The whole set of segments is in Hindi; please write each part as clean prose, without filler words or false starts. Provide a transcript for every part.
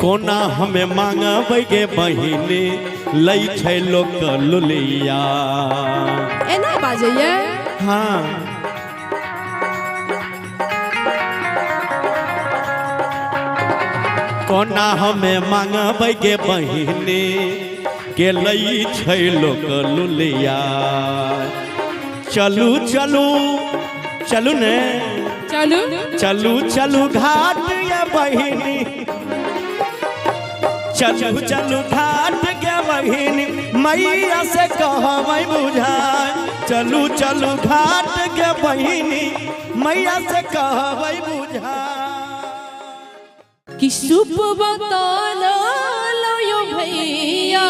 कोना हमें मांगबै गे बहिनी लै छै लोक लुलिया। एना बाजैया हाँ कोना हमें मांगबै गे बहिनी के लै छै लोक लुलिया। चलू चलू चलू ने चलू चलू चलू घाट ये बहिनी चलू चलू घाट के बहिनी मैया से कहबै बुझाय। चलू चलू घाट के बहिनी मैया से कहबै बुझाय। कि सुप बताना लो भैया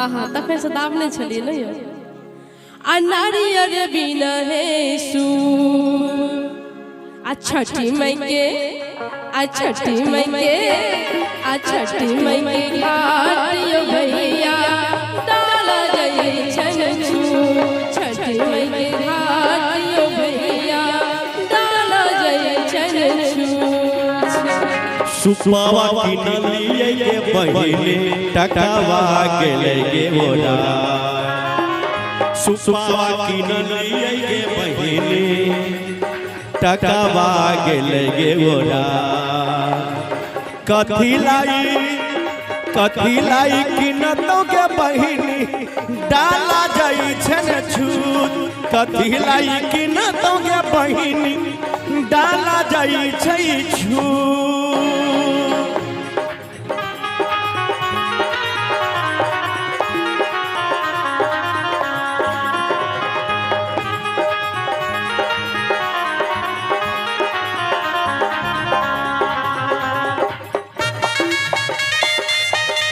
आहा तखन से दाबने छलिए न यो आ नारियर बिना है सू आ छठी मई के आ छठी मई के आ छठी मई के घाट यो भैया डाला जाए छन छू। छठी मई के घाट यो भैया डाला जाए छन छू। सुपवा किनलिए गे बहिनी टकवा गेलै गे ओरा। सुपवा किनलिए गे बहिनी टकवा गेलै गे ओरा। कथी लाई किनतौ गे बहिनी डाला जाइ छन छूत। कथी लाई किनतौ गे बहिनी डाला जाइ छै छूत।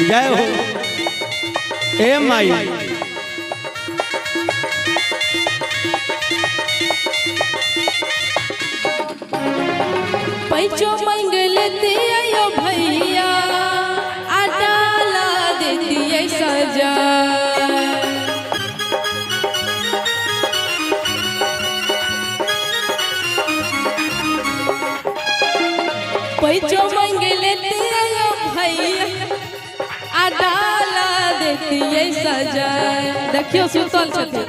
जय हो ए माई पैचो मंगल दियो भैया आ डाला देतिए सजा। पैचो मंगल दियो भैया आ डाला देतिए सजा। देखियो सुतल छथिन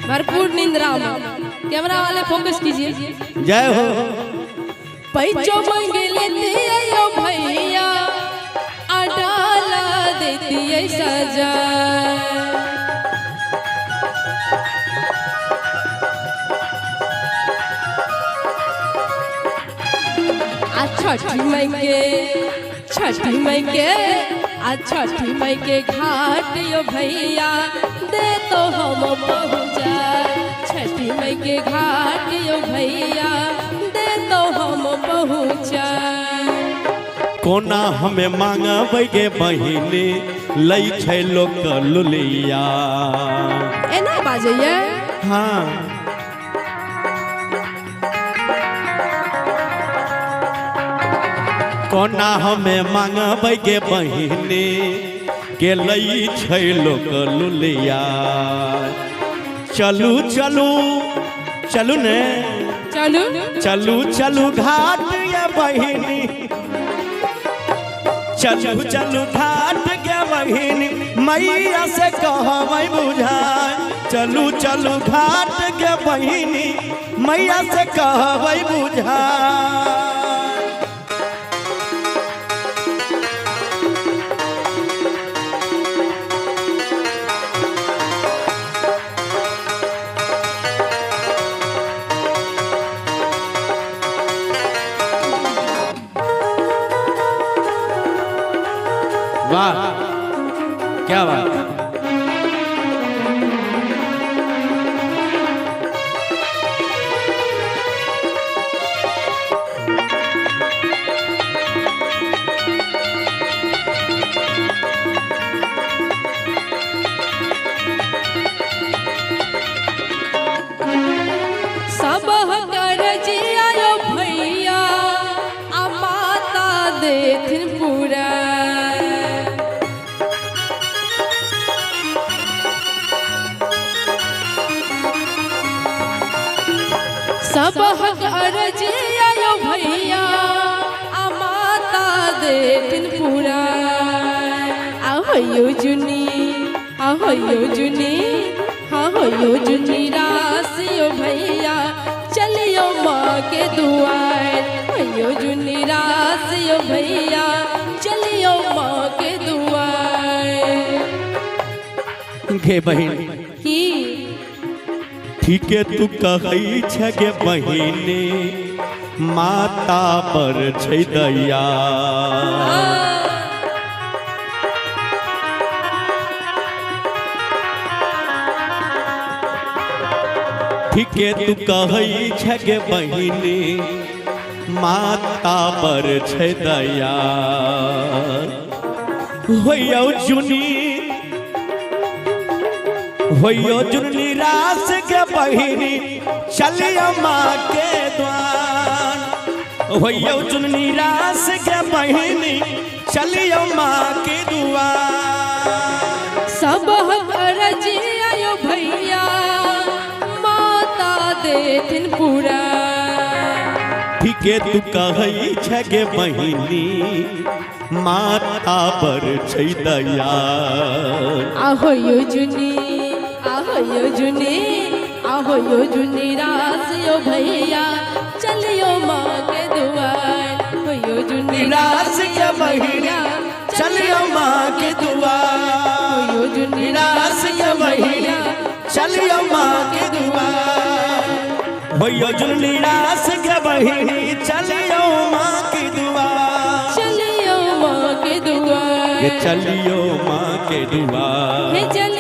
भरपूर निंद्रा में। कैमरा वाले फोकस कीजिए। जय हो पैचो मंगले दियो भैया आ डाला देतिए सजा। आ छठी मई के आ छठी मई के घाट यो भैया दे तो हम पहुँचा। छठी मई के घाट यो भैया दे तो हम पहुँचा। कोना हमें मांगबै गे बहिनी लै छै लोक लुलिया। एना बाजैया हाँ कोना हमें मांगबै गे बहिनी के लै छै लोक लुलिया। चलू चलू चलू ने चलू चलू चलू घाट ये बहिनी चलू चलू घाट के बहिनी मैया से कहबै बुझाय। चलू चलू घाट के बहिनी मैया से कहबै बुझाय। वाह क्या बात। सब कर जिया भैया आ माता देथिन पूरा। सब हक अर्जिया भैया अमा होयो जुनी होयो जुनी होयो जुनी रासियो भैया चलियो माँ के दुआर होयो जुनी रासियो भैया चलियो माँ के दुआर गे बहिन की ठीक है तू कहई छ गे बहिने माता पर छै दया ठीक है तू कहई छ गे बहिने माता पर छै दया होयो जुनी होयो जुनी रास के बहिनी चलियो माँ के द्वार होयो जुनी रास के बहिनी चलियो माँ के द्वार सब करज आयो भैया माता देथिन पूरा ठीक है तू कहई छ गे बहिनी माता पर छै दया होयो जुनी होयो जुनी रासियो भैया चलियो माँ के दुआर होयो जुनी रास के बहिनी चलियो माँ के द्वार होयो जुनी रास के बहिनी चलियो माँ के द्वार होयो जुनी रास के बहिनी चलियो माँ के द्वार चलियो माँ के दुआर चलियो माँ के द्वार चलियो